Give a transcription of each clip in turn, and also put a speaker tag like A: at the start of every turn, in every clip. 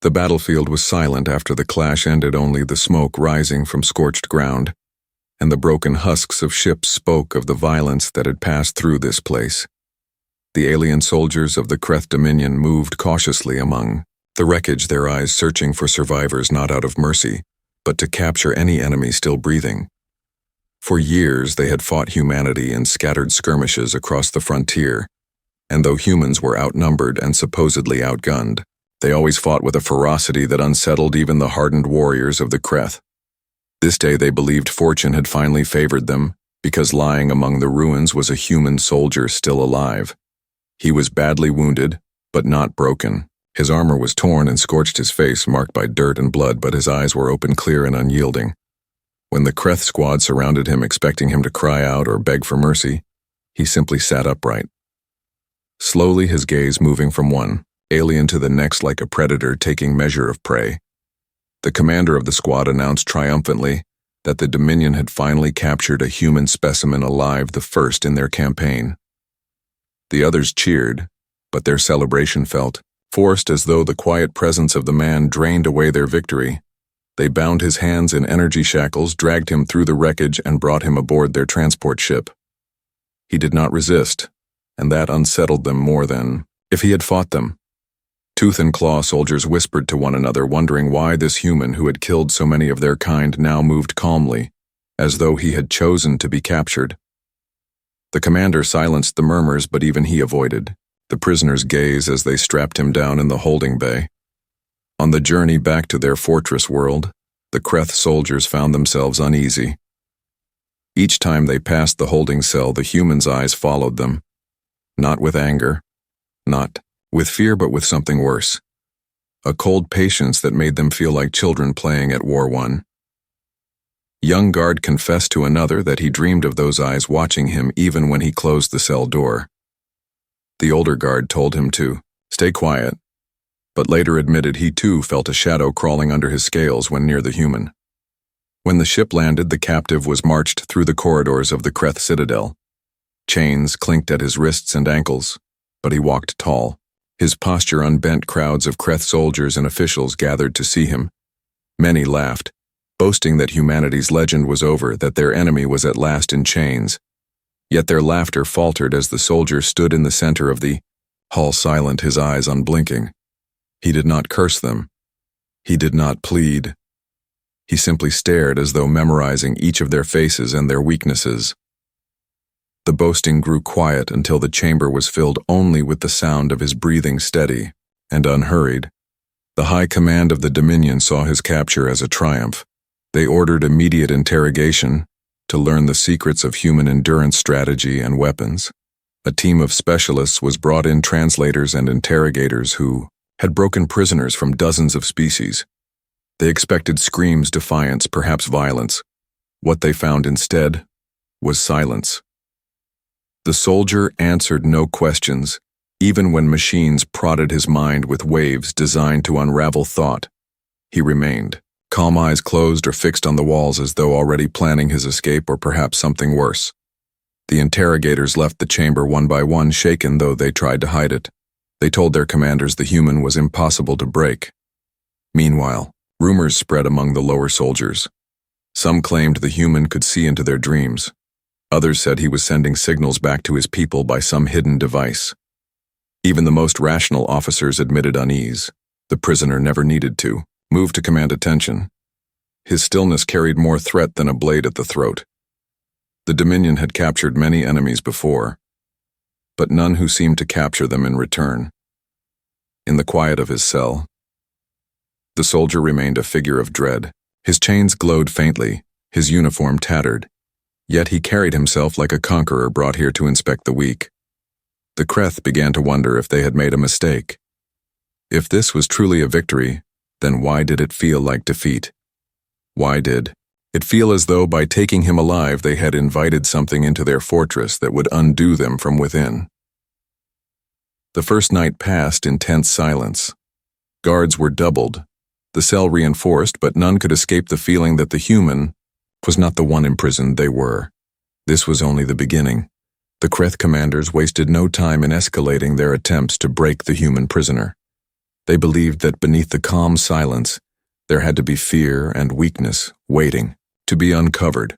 A: The battlefield was silent after the clash ended, only the smoke rising from scorched ground, and the broken husks of ships spoke of the violence that had passed through this place. The alien soldiers of the Kreth Dominion moved cautiously among the wreckage, their eyes searching for survivors not out of mercy, but to capture any enemy still breathing. For years they had fought humanity in scattered skirmishes across the frontier, and though humans were outnumbered and supposedly outgunned, they always fought with a ferocity that unsettled even the hardened warriors of the Kreth. This day they believed fortune had finally favored them, because lying among the ruins was a human soldier still alive. He was badly wounded, but not broken. His armor was torn and scorched, his face marked by dirt and blood, but his eyes were open, clear, and unyielding. When the Kreth squad surrounded him, expecting him to cry out or beg for mercy, he simply sat upright. Slowly, his gaze moving from one alien to the next like a predator taking measure of prey. The commander of the squad announced triumphantly that the Dominion had finally captured a human specimen alive, the first in their campaign. The others cheered, but their celebration felt forced, as though the quiet presence of the man drained away their victory. They bound his hands in energy shackles, dragged him through the wreckage, and brought him aboard their transport ship. He did not resist, and that unsettled them more than if he had fought them. Tooth and claw soldiers whispered to one another, wondering why this human who had killed so many of their kind now moved calmly, as though he had chosen to be captured. The commander silenced the murmurs, but even he avoided the prisoner's gaze as they strapped him down in the holding bay. On the journey back to their fortress world, the Kreth soldiers found themselves uneasy. Each time they passed the holding cell, the human's eyes followed them, not with anger, not with fear, but with something worse. A cold patience that made them feel like children playing at War One. Young guard confessed to another that he dreamed of those eyes watching him even when he closed the cell door. The older guard told him to stay quiet, but later admitted he too felt a shadow crawling under his scales when near the human. When the ship landed, the captive was marched through the corridors of the Kreth citadel. Chains clinked at his wrists and ankles, but he walked tall. His posture unbent. Crowds of Kreth soldiers and officials gathered to see him. Many laughed, boasting that humanity's legend was over, that their enemy was at last in chains. Yet their laughter faltered as the soldier stood in the center of the hall, silent, his eyes unblinking. He did not curse them. He did not plead. He simply stared, as though memorizing each of their faces and their weaknesses. The boasting grew quiet until the chamber was filled only with the sound of his breathing, steady and unhurried. The high command of the Dominion saw his capture as a triumph. They ordered immediate interrogation to learn the secrets of human endurance, strategy, and weapons. A team of specialists was brought in, translators and interrogators who had broken prisoners from dozens of species. They expected screams, defiance, perhaps violence. What they found instead was silence. The soldier answered no questions, even when machines prodded his mind with waves designed to unravel thought. He remained, calm, eyes closed or fixed on the walls, as though already planning his escape or perhaps something worse. The interrogators left the chamber one by one, shaken though they tried to hide it. They told their commanders the human was impossible to break. Meanwhile, rumors spread among the lower soldiers. Some claimed the human could see into their dreams. Others said he was sending signals back to his people by some hidden device. Even the most rational officers admitted unease. The prisoner never needed to move to command attention. His stillness carried more threat than a blade at the throat. The Dominion had captured many enemies before, but none who seemed to capture them in return. In the quiet of his cell, the soldier remained a figure of dread. His chains glowed faintly, his uniform tattered, yet he carried himself like a conqueror brought here to inspect the weak. The Kreth began to wonder if they had made a mistake. If this was truly a victory, then why did it feel like defeat? Why did it feel as though by taking him alive they had invited something into their fortress that would undo them from within? The first night passed in tense silence. Guards were doubled, the cell reinforced, but none could escape the feeling that the human was not the one imprisoned they were. This was only the beginning. The Kreth commanders wasted no time in escalating their attempts to break the human prisoner. They believed that beneath the calm silence, there had to be fear and weakness waiting to be uncovered.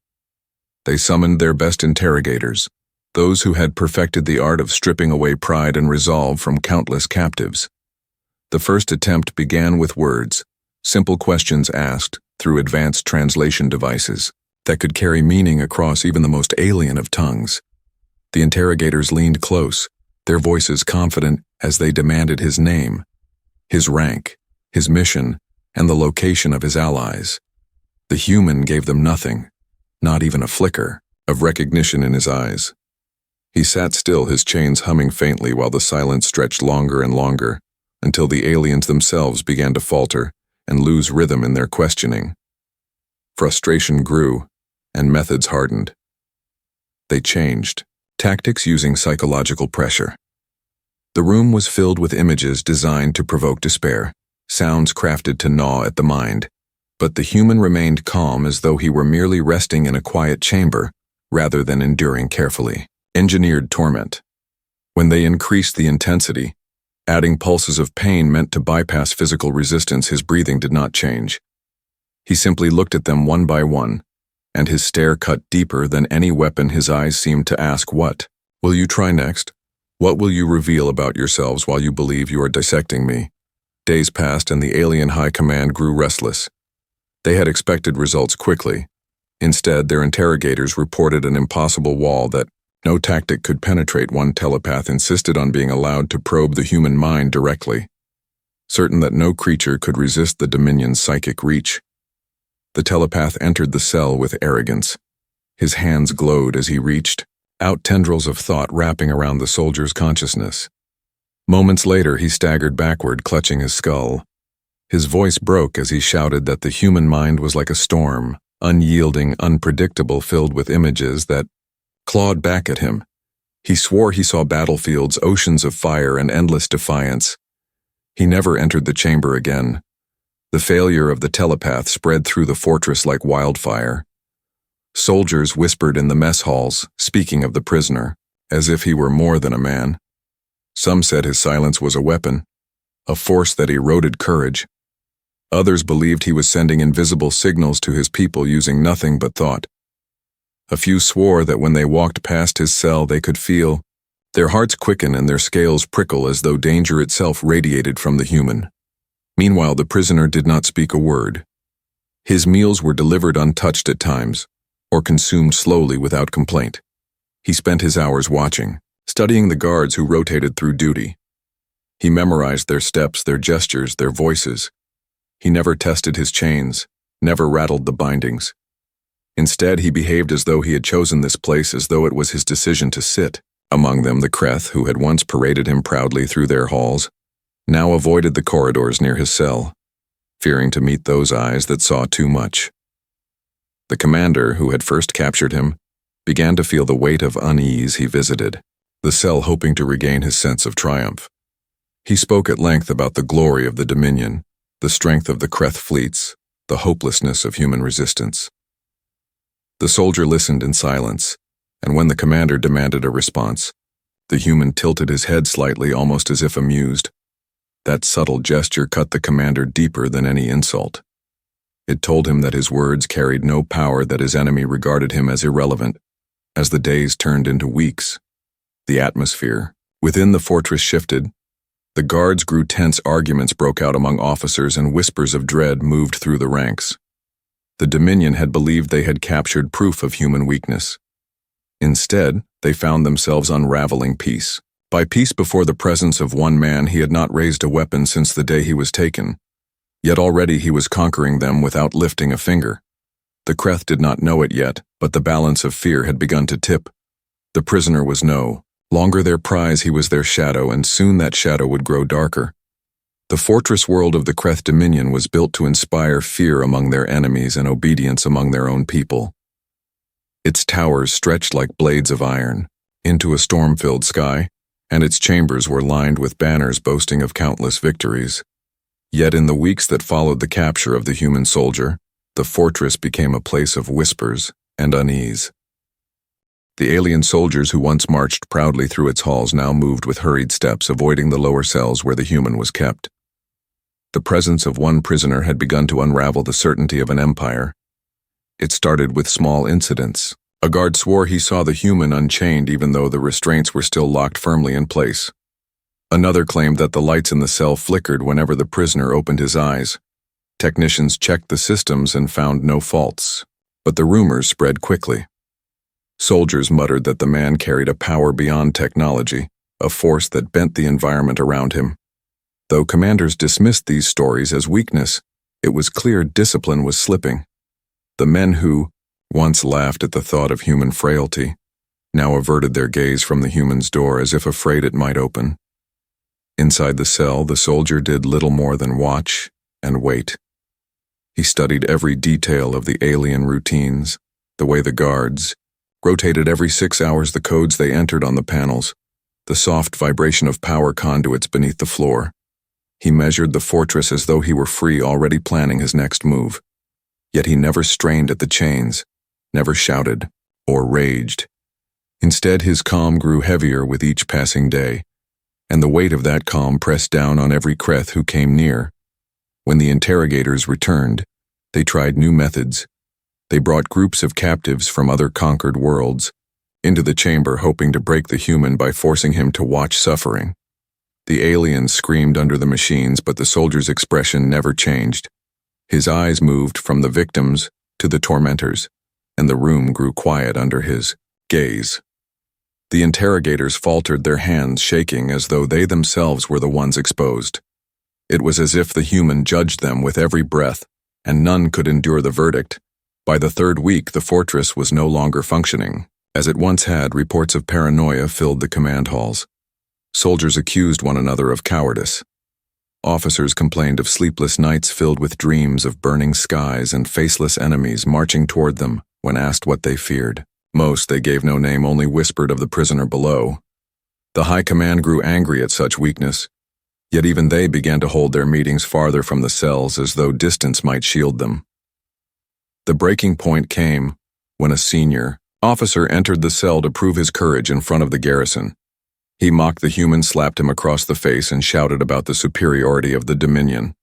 A: They summoned their best interrogators, those who had perfected the art of stripping away pride and resolve from countless captives. The first attempt began with words, simple questions asked through advanced translation devices that could carry meaning across even the most alien of tongues. The interrogators leaned close, their voices confident as they demanded his name, his rank, his mission, and the location of his allies. The human gave them nothing, not even a flicker of recognition in his eyes. He sat still, his chains humming faintly while the silence stretched longer and longer, until the aliens themselves began to falter and lose rhythm in their questioning. Frustration grew, and methods hardened. They changed, tactics using psychological pressure. The room was filled with images designed to provoke despair, sounds crafted to gnaw at the mind, but the human remained calm as though he were merely resting in a quiet chamber rather than enduring carefully engineered torment. When they increased the intensity, adding pulses of pain meant to bypass physical resistance, his breathing did not change. He simply looked at them one by one, and his stare cut deeper than any weapon. His eyes seemed to ask, "What will you try next? What will you reveal about yourselves while you believe you are dissecting me?" Days passed and the alien high command grew restless. They had expected results quickly. Instead, their interrogators reported an impossible wall that no tactic could penetrate. One telepath insisted on being allowed to probe the human mind directly, certain that no creature could resist the Dominion's psychic reach. The telepath entered the cell with arrogance. His hands glowed as he reached out, tendrils of thought wrapping around the soldier's consciousness. Moments later, he staggered backward, clutching his skull. His voice broke as he shouted that the human mind was like a storm, unyielding, unpredictable, filled with images that clawed back at him. He swore he saw battlefields, oceans of fire, and endless defiance. He never entered the chamber again. The failure of the telepath spread through the fortress like wildfire. Soldiers whispered in the mess halls, speaking of the prisoner, as if he were more than a man. Some said his silence was a weapon, a force that eroded courage. Others believed he was sending invisible signals to his people using nothing but thought. A few swore that when they walked past his cell they could feel their hearts quicken and their scales prickle as though danger itself radiated from the human. Meanwhile, the prisoner did not speak a word. His meals were delivered untouched at times, or consumed slowly without complaint. He spent his hours watching, studying the guards who rotated through duty. He memorized their steps, their gestures, their voices. He never tested his chains, never rattled the bindings. Instead, he behaved as though he had chosen this place, as though it was his decision to sit. Among them, the Kreth, who had once paraded him proudly through their halls, now avoided the corridors near his cell, fearing to meet those eyes that saw too much. The commander, who had first captured him, began to feel the weight of unease. He visited the cell hoping to regain his sense of triumph. He spoke at length about the glory of the Dominion, the strength of the Kreth fleets, the hopelessness of human resistance. The soldier listened in silence, and when the commander demanded a response, the human tilted his head slightly, almost as if amused. That subtle gesture cut the commander deeper than any insult. It told him that his words carried no power, that his enemy regarded him as irrelevant. As the days turned into weeks, the atmosphere within the fortress shifted. The guards grew tense, arguments broke out among officers, and whispers of dread moved through the ranks. The Dominion had believed they had captured proof of human weakness. Instead, they found themselves unraveling piece by piece before the presence of one man. He had not raised a weapon since the day he was taken, yet already he was conquering them without lifting a finger. The Kreth did not know it yet, but the balance of fear had begun to tip. The prisoner was no longer their prize, he was their shadow, and soon that shadow would grow darker. The fortress world of the Kreth Dominion was built to inspire fear among their enemies and obedience among their own people. Its towers stretched like blades of iron into a storm-filled sky, and its chambers were lined with banners boasting of countless victories. Yet in the weeks that followed the capture of the human soldier, the fortress became a place of whispers and unease. The alien soldiers who once marched proudly through its halls now moved with hurried steps, avoiding the lower cells where the human was kept. The presence of one prisoner had begun to unravel the certainty of an empire. It started with small incidents. A guard swore he saw the human unchained even though the restraints were still locked firmly in place. Another claimed that the lights in the cell flickered whenever the prisoner opened his eyes. Technicians checked the systems and found no faults, but the rumors spread quickly. Soldiers muttered that the man carried a power beyond technology, a force that bent the environment around him. Though commanders dismissed these stories as weakness, it was clear discipline was slipping. The men who, once laughed at the thought of human frailty, now averted their gaze from the human's door as if afraid it might open. Inside the cell, the soldier did little more than watch and wait. He studied every detail of the alien routines, the way the guards rotated every 6 hours the codes they entered on the panels, the soft vibration of power conduits beneath the floor. He measured the fortress as though he were free, already planning his next move. Yet he never strained at the chains, never shouted or raged. Instead, his calm grew heavier with each passing day, and the weight of that calm pressed down on every Kreth who came near. When the interrogators returned, they tried new methods. They brought groups of captives from other conquered worlds into the chamber, hoping to break the human by forcing him to watch suffering. The aliens screamed under the machines, but the soldier's expression never changed. His eyes moved from the victims to the tormentors, and the room grew quiet under his gaze. The interrogators faltered, their hands shaking as though they themselves were the ones exposed. It was as if the human judged them with every breath, and none could endure the verdict. By the third week, the fortress was no longer functioning. As it once had, reports of paranoia filled the command halls. Soldiers accused one another of cowardice. Officers complained of sleepless nights filled with dreams of burning skies and faceless enemies marching toward them when asked what they feared. Most, they gave no name, only whispered of the prisoner below. The high command grew angry at such weakness, yet even they began to hold their meetings farther from the cells as though distance might shield them. The breaking point came when a senior officer entered the cell to prove his courage in front of the garrison. He mocked the human, slapped him across the face, and shouted about the superiority of the Dominion.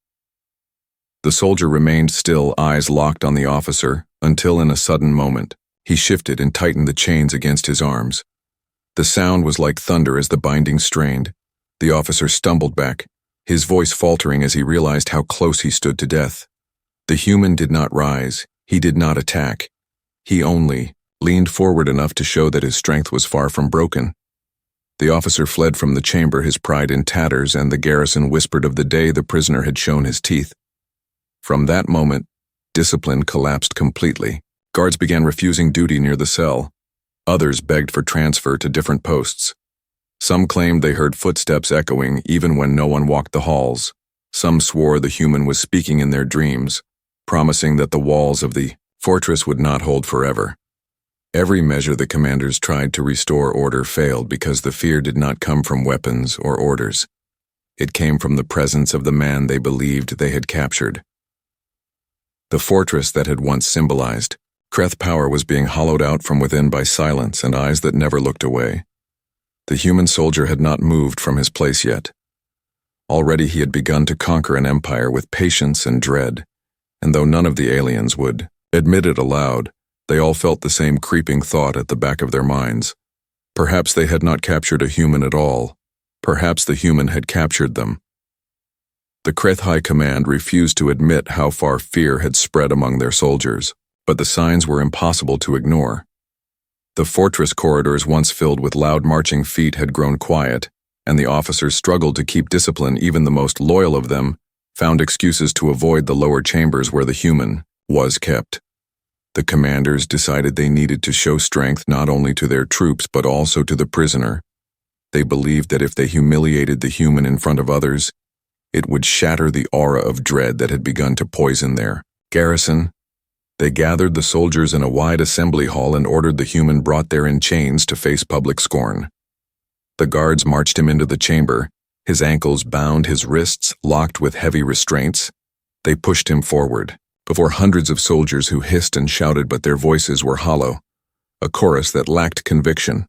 A: The soldier remained still, eyes locked on the officer, until in a sudden moment, he shifted and tightened the chains against his arms. The sound was like thunder as the binding strained. The officer stumbled back, his voice faltering as he realized how close he stood to death. The human did not rise, he did not attack. He only leaned forward enough to show that his strength was far from broken. The officer fled from the chamber, his pride in tatters, and the garrison whispered of the day the prisoner had shown his teeth. From that moment, discipline collapsed completely. Guards began refusing duty near the cell. Others begged for transfer to different posts. Some claimed they heard footsteps echoing even when no one walked the halls. Some swore the human was speaking in their dreams, promising that the walls of the fortress would not hold forever. Every measure the commanders tried to restore order failed because the fear did not come from weapons or orders. It came from the presence of the man they believed they had captured. The fortress that had once symbolized Kreth power was being hollowed out from within by silence and eyes that never looked away. The human soldier had not moved from his place yet. Already he had begun to conquer an empire with patience and dread, and though none of the aliens would admit it aloud, they all felt the same creeping thought at the back of their minds. Perhaps they had not captured a human at all. Perhaps the human had captured them. The Kreth High Command refused to admit how far fear had spread among their soldiers, but the signs were impossible to ignore. The fortress corridors, once filled with loud marching feet, had grown quiet, and the officers struggled to keep discipline. Even the most loyal of them found excuses to avoid the lower chambers where the human was kept. The commanders decided they needed to show strength not only to their troops but also to the prisoner. They believed that if they humiliated the human in front of others, it would shatter the aura of dread that had begun to poison their garrison. They gathered the soldiers in a wide assembly hall and ordered the human brought there in chains to face public scorn. The guards marched him into the chamber, his ankles bound, his wrists locked with heavy restraints. They pushed him forward, before hundreds of soldiers who hissed and shouted, but their voices were hollow, a chorus that lacked conviction.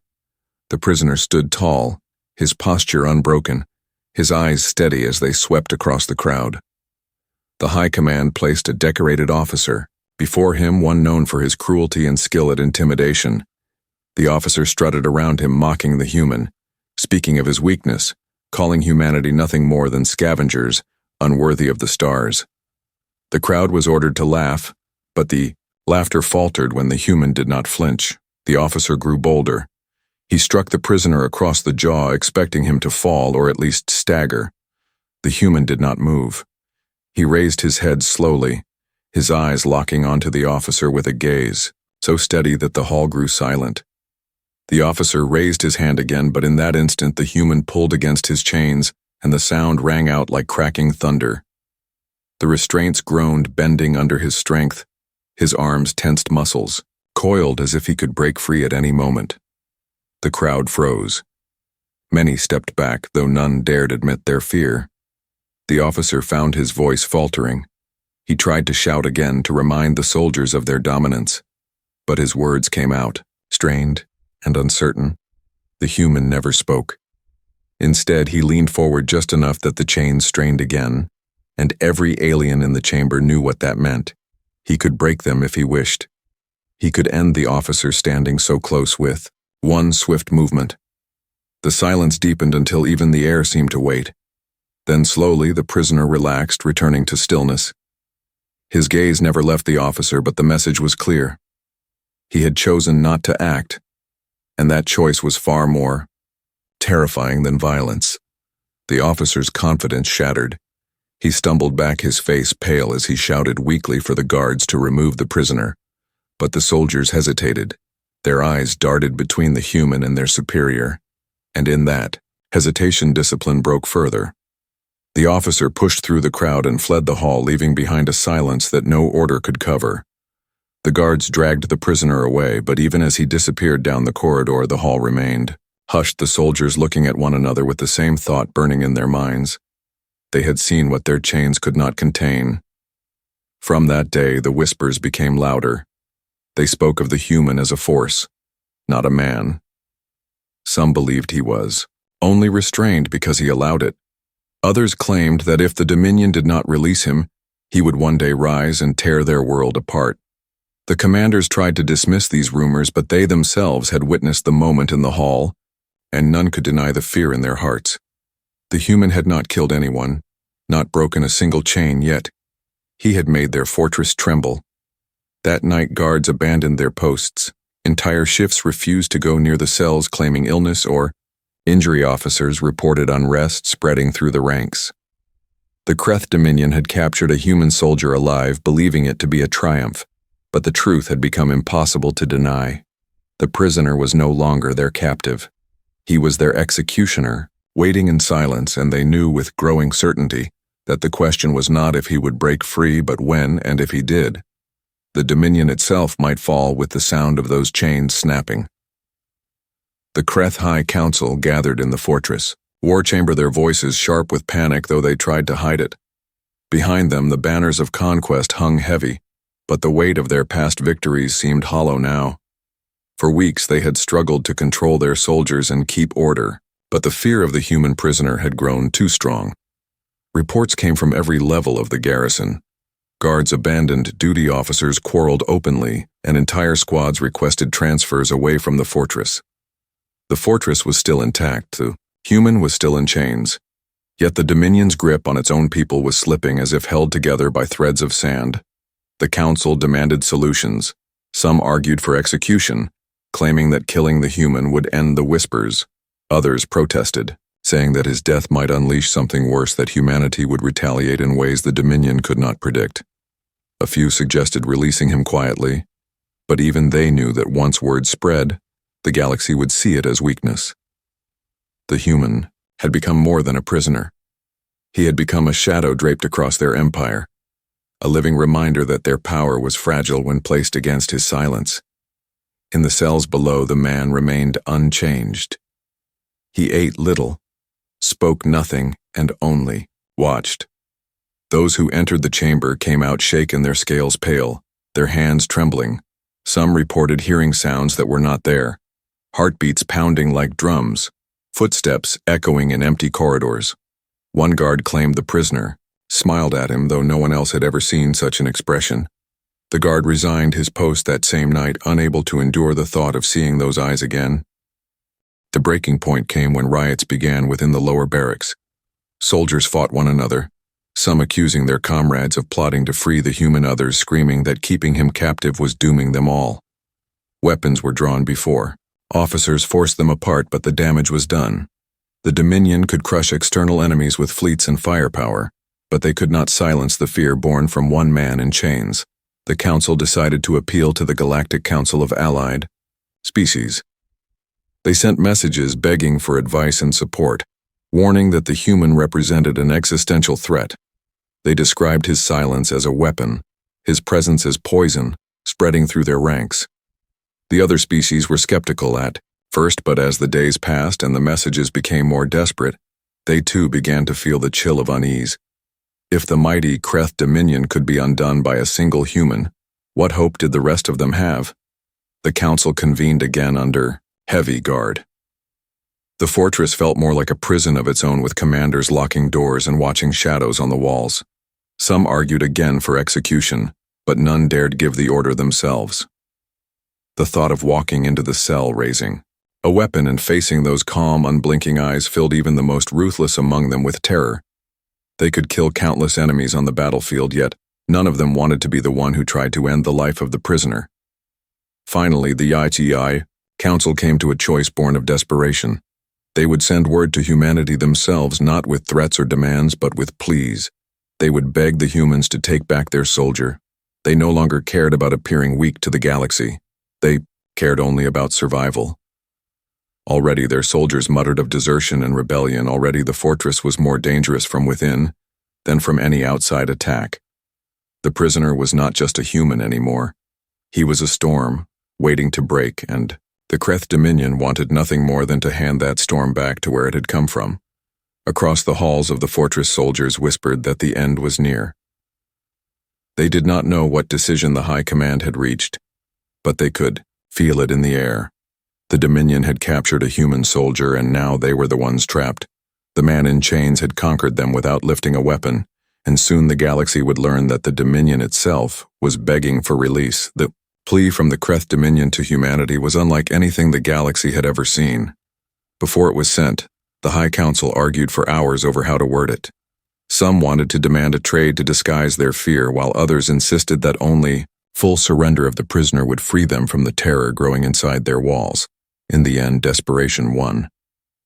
A: The prisoner stood tall, his posture unbroken, his eyes steady as they swept across the crowd. The High Command placed a decorated officer. Before him, one known for his cruelty and skill at intimidation. The officer strutted around him, mocking the human, speaking of his weakness, calling humanity nothing more than scavengers, unworthy of the stars. The crowd was ordered to laugh, but the laughter faltered when the human did not flinch. The officer grew bolder. He struck the prisoner across the jaw, expecting him to fall or at least stagger. The human did not move. He raised his head slowly, his eyes locking onto the officer with a gaze so steady that the hall grew silent. The officer raised his hand again, but in that instant the human pulled against his chains, and the sound rang out like cracking thunder. The restraints groaned, bending under his strength. His arms tensed muscles, coiled as if he could break free at any moment. The crowd froze. Many stepped back, though none dared admit their fear. The officer found his voice faltering. He tried to shout again to remind the soldiers of their dominance, but his words came out, strained and uncertain. The human never spoke. Instead, he leaned forward just enough that the chains strained again, and every alien in the chamber knew what that meant. He could break them if he wished. He could end the officer standing so close with one swift movement. The silence deepened until even the air seemed to wait. Then slowly the prisoner relaxed, returning to stillness. His gaze never left the officer, but the message was clear. He had chosen not to act, and that choice was far more terrifying than violence. The officer's confidence shattered. He stumbled back, his face pale as he shouted weakly for the guards to remove the prisoner. But the soldiers hesitated. Their eyes darted between the human and their superior. And in that hesitation, discipline broke further. The officer pushed through the crowd and fled the hall, leaving behind a silence that no order could cover. The guards dragged the prisoner away, but even as he disappeared down the corridor, the hall remained, hushed, the soldiers looking at one another with the same thought burning in their minds. They had seen what their chains could not contain. From that day, the whispers became louder. They spoke of the human as a force, not a man. Some believed he was only restrained because he allowed it. Others claimed that if the Dominion did not release him, he would one day rise and tear their world apart. The commanders tried to dismiss these rumors, but they themselves had witnessed the moment in the hall, and none could deny the fear in their hearts. The human had not killed anyone, not broken a single chain, yet he had made their fortress tremble. That night, guards abandoned their posts. Entire shifts refused to go near the cells, claiming illness or injury. Officers reported unrest spreading through the ranks. The Kreth Dominion had captured a human soldier alive, believing it to be a triumph, but the truth had become impossible to deny. The prisoner was no longer their captive. He was their executioner, waiting in silence, and they knew with growing certainty that the question was not if he would break free, but when, and if he did. The Dominion itself might fall with the sound of those chains snapping. The Kreth High Council gathered in the fortress, war chamber, their voices sharp with panic, though they tried to hide it. Behind them, the banners of conquest hung heavy, but the weight of their past victories seemed hollow now. For weeks they had struggled to control their soldiers and keep order, but the fear of the human prisoner had grown too strong. Reports came from every level of the garrison. Guards abandoned duty, officers quarreled openly, and entire squads requested transfers away from the fortress. The fortress was still intact, the human was still in chains. Yet the Dominion's grip on its own people was slipping, as if held together by threads of sand. The council demanded solutions. Some argued for execution, claiming that killing the human would end the whispers. Others protested, saying that his death might unleash something worse, that humanity would retaliate in ways the Dominion could not predict. A few suggested releasing him quietly, but even they knew that once word spread, the galaxy would see it as weakness. The human had become more than a prisoner. He had become a shadow draped across their empire, a living reminder that their power was fragile when placed against his silence. In the cells below, the man remained unchanged. He ate little, spoke nothing, and only watched. Those who entered the chamber came out shaken, their scales pale, their hands trembling. Some reported hearing sounds that were not there, heartbeats pounding like drums, footsteps echoing in empty corridors. One guard claimed the prisoner, smiled at him, though no one else had ever seen such an expression. The guard resigned his post that same night, unable to endure the thought of seeing those eyes again. The breaking point came when riots began within the lower barracks. Soldiers fought one another, some accusing their comrades of plotting to free the human, others screaming that keeping him captive was dooming them all. Weapons were drawn before. Officers forced them apart, but the damage was done. The Dominion could crush external enemies with fleets and firepower, but they could not silence the fear born from one man in chains. The Council decided to appeal to the Galactic Council of Allied Species. They sent messages begging for advice and support, warning that the human represented an existential threat. They described his silence as a weapon, his presence as poison, spreading through their ranks. The other species were skeptical at first, but as the days passed and the messages became more desperate, they too began to feel the chill of unease. If the mighty Kreth Dominion could be undone by a single human, what hope did the rest of them have? The council convened again under heavy guard. The fortress felt more like a prison of its own, with commanders locking doors and watching shadows on the walls. Some argued again for execution, but none dared give the order themselves. The thought of walking into the cell, raising a weapon and facing those calm, unblinking eyes filled even the most ruthless among them with terror. They could kill countless enemies on the battlefield, yet none of them wanted to be the one who tried to end the life of the prisoner. Finally, the ITI Council came to a choice born of desperation. They would send word to humanity themselves, not with threats or demands, but with pleas. They would beg the humans to take back their soldier. They no longer cared about appearing weak to the galaxy. They cared only about survival. Already their soldiers muttered of desertion and rebellion. Already the fortress was more dangerous from within than from any outside attack. The prisoner was not just a human anymore. He was a storm, waiting to break, and the Kreth Dominion wanted nothing more than to hand that storm back to where it had come from. Across the halls of the fortress, soldiers whispered that the end was near. They did not know what decision the High Command had reached, but they could feel it in the air. The Dominion had captured a human soldier, and now they were the ones trapped. The man in chains had conquered them without lifting a weapon, and soon the galaxy would learn that the Dominion itself was begging for release. The plea from the Kreth Dominion to humanity was unlike anything the galaxy had ever seen. Before it was sent, the High Council argued for hours over how to word it. Some wanted to demand a trade to disguise their fear, while others insisted that only full surrender of the prisoner would free them from the terror growing inside their walls. In the end, desperation won.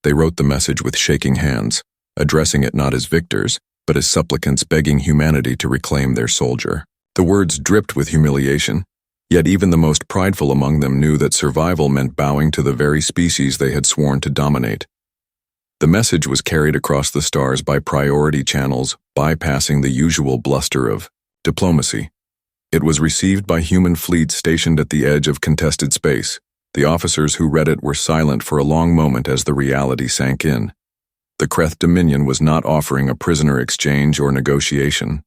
A: They wrote the message with shaking hands, addressing it not as victors, but as supplicants begging humanity to reclaim their soldier. The words dripped with humiliation, yet even the most prideful among them knew that survival meant bowing to the very species they had sworn to dominate. The message was carried across the stars by priority channels, bypassing the usual bluster of diplomacy. It was received by human fleets stationed at the edge of contested space. The officers who read it were silent for a long moment as the reality sank in. The Kreth Dominion was not offering a prisoner exchange or negotiation.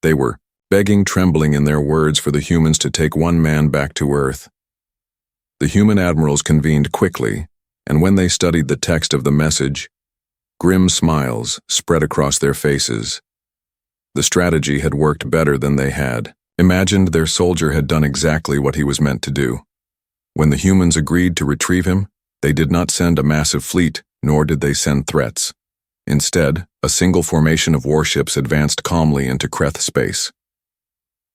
A: They were begging, trembling in their words, for the humans to take one man back to Earth. The human admirals convened quickly, and when they studied the text of the message, grim smiles spread across their faces. The strategy had worked better than they had imagined. Their soldier had done exactly what he was meant to do. When the humans agreed to retrieve him, they did not send a massive fleet, nor did they send threats. Instead, a single formation of warships advanced calmly into Kreth space.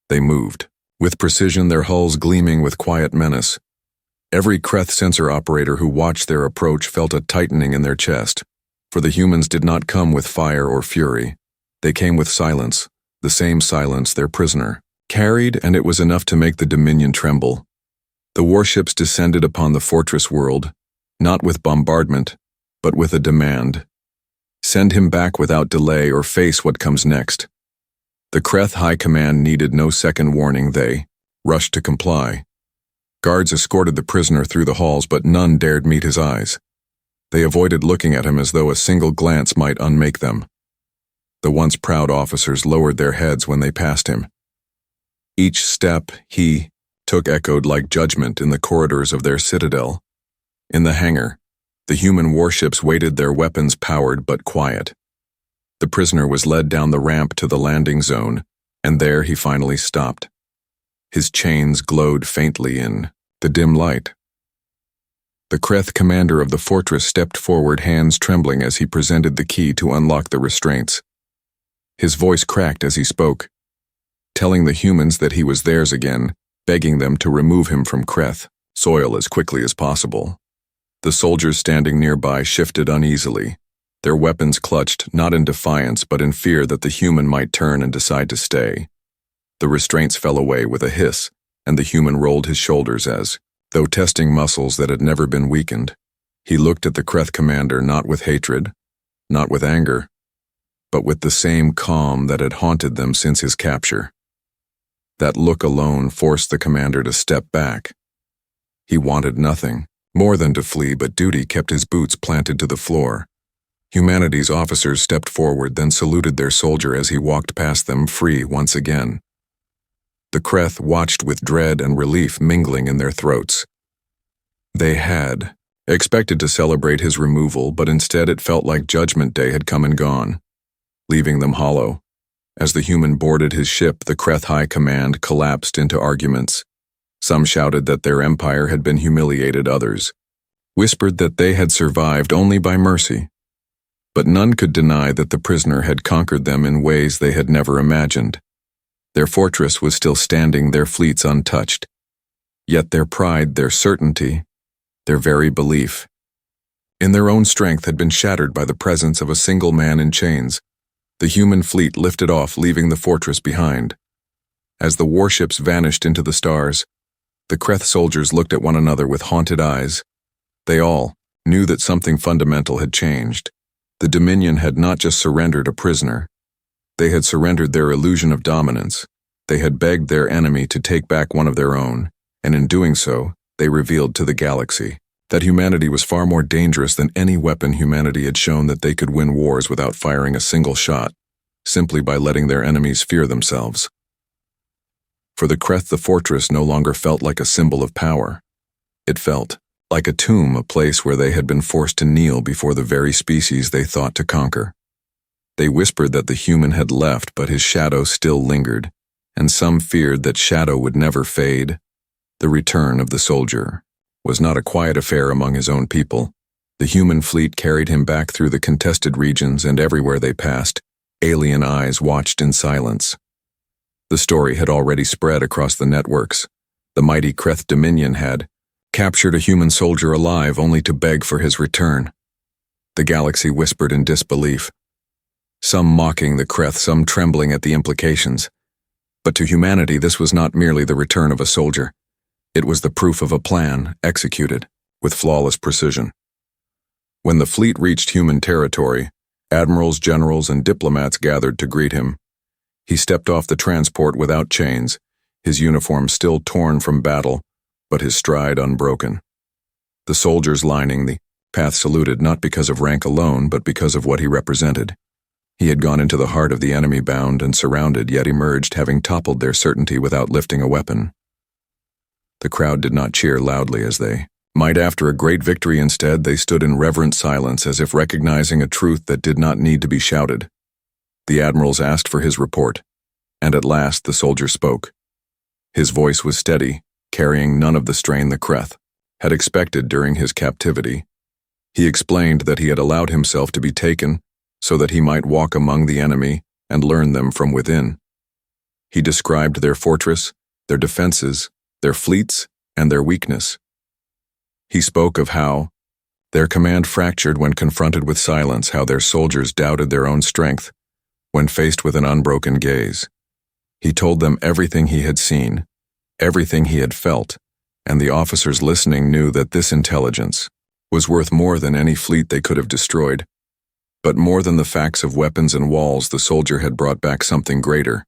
A: They moved, with precision, their hulls gleaming with quiet menace. Every Kreth sensor operator who watched their approach felt a tightening in their chest, for the humans did not come with fire or fury. They came with silence, the same silence their prisoner carried, and it was enough to make the Dominion tremble. The warships descended upon the fortress world, not with bombardment, but with a demand. Send him back without delay or face what comes next. The Kreth High Command needed no second warning. They rushed to comply. Guards escorted the prisoner through the halls, but none dared meet his eyes. They avoided looking at him as though a single glance might unmake them. The once proud officers lowered their heads when they passed him. Each step he took echoed like judgment in the corridors of their citadel. In the hangar, the human warships waited, their weapons powered but quiet. The prisoner was led down the ramp to the landing zone, and there he finally stopped. His chains glowed faintly in the dim light. The Kreth commander of the fortress stepped forward, hands trembling as he presented the key to unlock the restraints. His voice cracked as he spoke, telling the humans that he was theirs again, begging them to remove him from Kreth soil as quickly as possible. The soldiers standing nearby shifted uneasily, their weapons clutched not in defiance but in fear that the human might turn and decide to stay. The restraints fell away with a hiss, and the human rolled his shoulders as, though testing muscles that had never been weakened, he looked at the Kreth commander not with hatred, not with anger, but with the same calm that had haunted them since his capture. That look alone forced the commander to step back. He wanted nothing more than to flee, but duty kept his boots planted to the floor. Humanity's officers stepped forward, then saluted their soldier as he walked past them, free once again. The Kreth watched with dread and relief mingling in their throats. They had expected to celebrate his removal, but instead it felt like Judgment Day had come and gone, leaving them hollow. As the human boarded his ship, the Kreth High Command collapsed into arguments. Some shouted that their empire had been humiliated, others whispered that they had survived only by mercy. But none could deny that the prisoner had conquered them in ways they had never imagined. Their fortress was still standing, their fleets untouched. Yet their pride, their certainty, their very belief in their own strength had been shattered by the presence of a single man in chains. The human fleet lifted off, leaving the fortress behind. As the warships vanished into the stars, the Kreth soldiers looked at one another with haunted eyes. They all knew that something fundamental had changed. The Dominion had not just surrendered a prisoner. They had surrendered their illusion of dominance. They had begged their enemy to take back one of their own, and in doing so, they revealed to the galaxy that humanity was far more dangerous than any weapon. Humanity had shown that they could win wars without firing a single shot, simply by letting their enemies fear themselves. For the Kreth, the fortress no longer felt like a symbol of power. It felt like a tomb, a place where they had been forced to kneel before the very species they thought to conquer. They whispered that the human had left, but his shadow still lingered, and some feared that shadow would never fade. The return of the soldier was not a quiet affair among his own people. The human fleet carried him back through the contested regions, and everywhere they passed, alien eyes watched in silence. The story had already spread across the networks. The mighty Kreth Dominion had captured a human soldier alive only to beg for his return. The galaxy whispered in disbelief, some mocking the Kreth, some trembling at the implications. But to humanity, this was not merely the return of a soldier. It was the proof of a plan executed with flawless precision. When the fleet reached human territory, admirals, generals, and diplomats gathered to greet him. He stepped off the transport without chains, his uniform still torn from battle, but his stride unbroken. The soldiers lining the path saluted not because of rank alone, but because of what he represented. He had gone into the heart of the enemy, bound and surrounded, yet emerged having toppled their certainty without lifting a weapon. The crowd did not cheer loudly as they might after a great victory. Instead, they stood in reverent silence, as if recognizing a truth that did not need to be shouted. The admirals asked for his report, and at last the soldier spoke. His voice was steady, carrying none of the strain the Kreth had expected during his captivity. He explained that he had allowed himself to be taken so that he might walk among the enemy and learn them from within. He described their fortress, their defenses, their fleets, and their weakness. He spoke of how their command fractured when confronted with silence, how their soldiers doubted their own strength when faced with an unbroken gaze. He told them everything he had seen, everything he had felt, and the officers listening knew that this intelligence was worth more than any fleet they could have destroyed. But more than the facts of weapons and walls, the soldier had brought back something greater.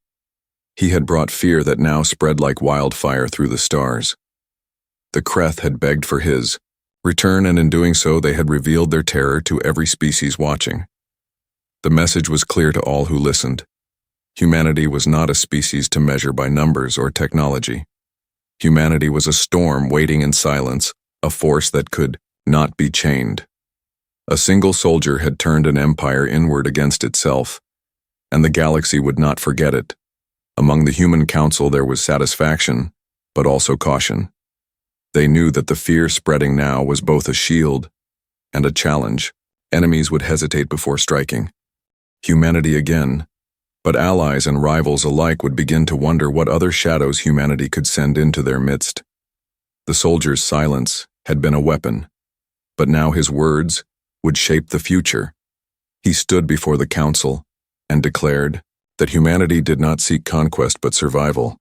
A: He had brought fear that now spread like wildfire through the stars. The Kreth had begged for his return, and in doing so they had revealed their terror to every species watching. The message was clear to all who listened. Humanity was not a species to measure by numbers or technology. Humanity was a storm waiting in silence, a force that could not be chained. A single soldier had turned an empire inward against itself, and the galaxy would not forget it. Among the human council there was satisfaction, but also caution. They knew that the fear spreading now was both a shield and a challenge. Enemies would hesitate before striking. Humanity again, but allies and rivals alike would begin to wonder what other shadows humanity could send into their midst. The soldier's silence had been a weapon, but now his words would shape the future. He stood before the council and declared that humanity did not seek conquest but survival.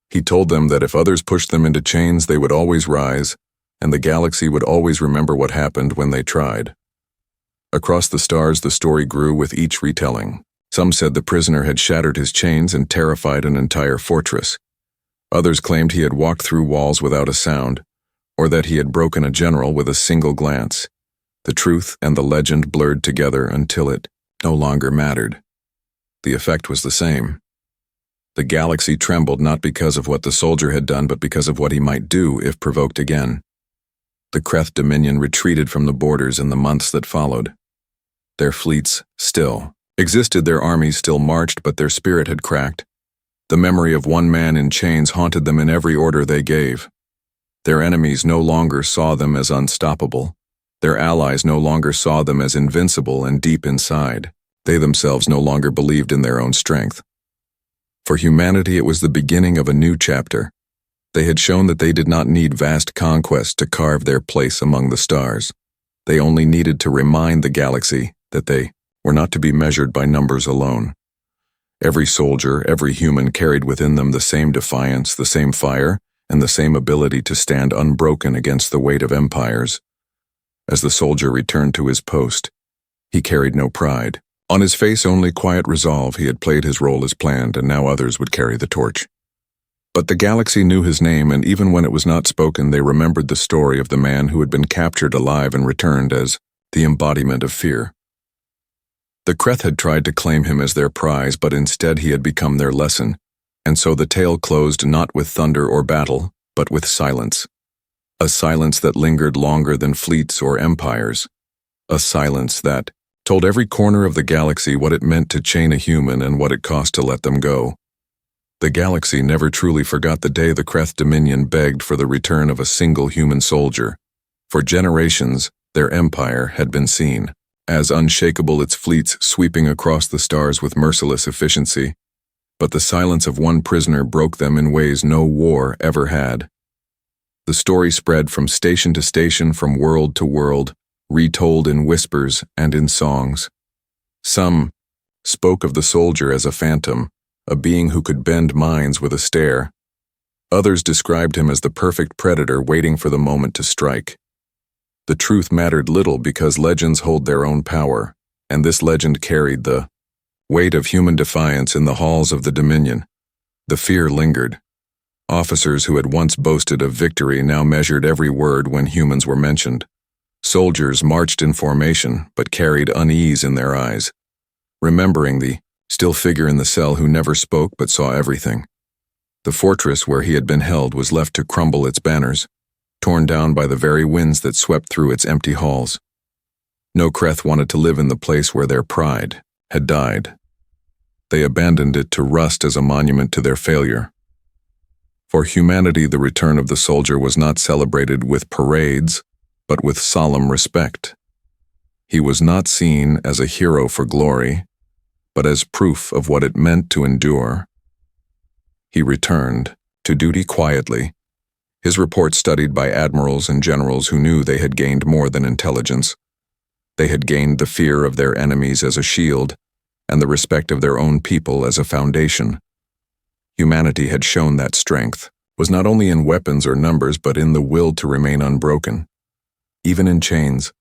A: He told them that if others pushed them into chains, they would always rise, and the galaxy would always remember what happened when they tried. Across the stars, the story grew with each retelling. Some said the prisoner had shattered his chains and terrified an entire fortress. Others claimed he had walked through walls without a sound, or that he had broken a general with a single glance. The truth and the legend blurred together until it no longer mattered. The effect was the same. The galaxy trembled not because of what the soldier had done, but because of what he might do if provoked again. The Kreth Dominion retreated from the borders in the months that followed. Their fleets still existed, their armies still marched, but their spirit had cracked. The memory of one man in chains haunted them in every order they gave. Their enemies no longer saw them as unstoppable. Their allies no longer saw them as invincible, and deep inside, they themselves no longer believed in their own strength. For humanity, it was the beginning of a new chapter. They had shown that they did not need vast conquest to carve their place among the stars. They only needed to remind the galaxy that they were not to be measured by numbers alone. Every soldier, every human carried within them the same defiance, the same fire, and the same ability to stand unbroken against the weight of empires. As the soldier returned to his post, he carried no pride. On his face only quiet resolve. He had played his role as planned, and now others would carry the torch. But the galaxy knew his name, and even when it was not spoken, they remembered the story of the man who had been captured alive and returned as the embodiment of fear. The Kreth had tried to claim him as their prize, but instead he had become their lesson, and so the tale closed not with thunder or battle, but with silence. A silence that lingered longer than fleets or empires. A silence that told every corner of the galaxy what it meant to chain a human and what it cost to let them go. The galaxy never truly forgot the day the Kreth Dominion begged for the return of a single human soldier. For generations, their empire had been seen as unshakable, its fleets sweeping across the stars with merciless efficiency. But the silence of one prisoner broke them in ways no war ever had. The story spread from station to station, from world to world, retold in whispers and in songs. Some spoke of the soldier as a phantom, a being who could bend minds with a stare. Others described him as the perfect predator waiting for the moment to strike. The truth mattered little because legends hold their own power, and this legend carried the weight of human defiance in the halls of the Dominion. The fear lingered. Officers who had once boasted of victory now measured every word when humans were mentioned. Soldiers marched in formation, but carried unease in their eyes, remembering the still figure in the cell who never spoke but saw everything. The fortress where he had been held was left to crumble, its banners torn down by the very winds that swept through its empty halls. No Kreth wanted to live in the place where their pride had died. They abandoned it to rust as a monument to their failure. For humanity, the return of the soldier was not celebrated with parades, but with solemn respect. He was not seen as a hero for glory, but as proof of what it meant to endure. He returned to duty quietly, his report studied by admirals and generals who knew they had gained more than intelligence. They had gained the fear of their enemies as a shield, and the respect of their own people as a foundation. Humanity had shown that strength was not only in weapons or numbers, but in the will to remain unbroken. Even in chains,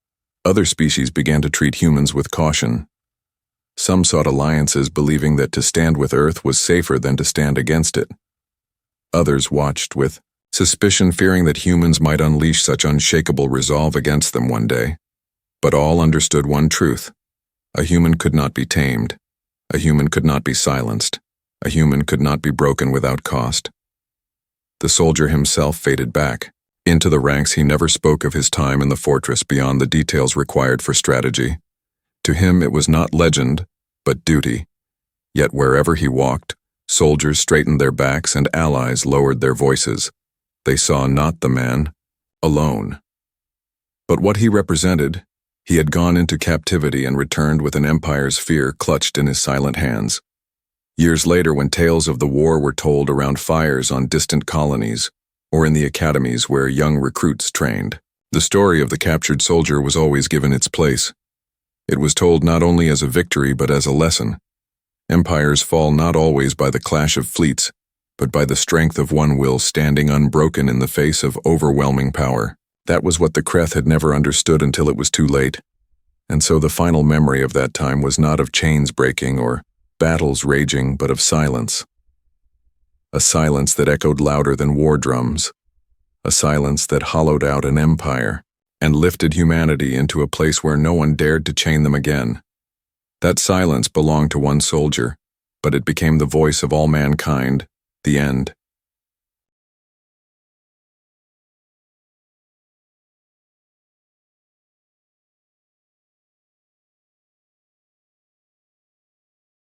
A: other species began to treat humans with caution. Some sought alliances, believing that to stand with Earth was safer than to stand against it. Others watched with suspicion, fearing that humans might unleash such unshakable resolve against them one day. But all understood one truth: a human could not be tamed, a human could not be silenced, a human could not be broken without cost. The soldier himself faded back. Into the ranks, he never spoke of his time in the fortress beyond the details required for strategy. To him it was not legend, but duty. Yet wherever he walked, soldiers straightened their backs and allies lowered their voices. They saw not the man, alone. But what he represented, he had gone into captivity and returned with an empire's fear clutched in his silent hands. Years later, when tales of the war were told around fires on distant colonies, or in the academies where young recruits trained, the story of the captured soldier was always given its place. It was told not only as a victory but as a lesson. Empires fall not always by the clash of fleets, but by the strength of one will standing unbroken in the face of overwhelming power. That was what the Kreth had never understood until it was too late. And so the final memory of that time was not of chains breaking or battles raging, but of silence. A silence that echoed louder than war drums. A silence that hollowed out an empire and lifted humanity into a place where no one dared to chain them again. That silence belonged to one soldier, but it became the voice of all mankind, the end.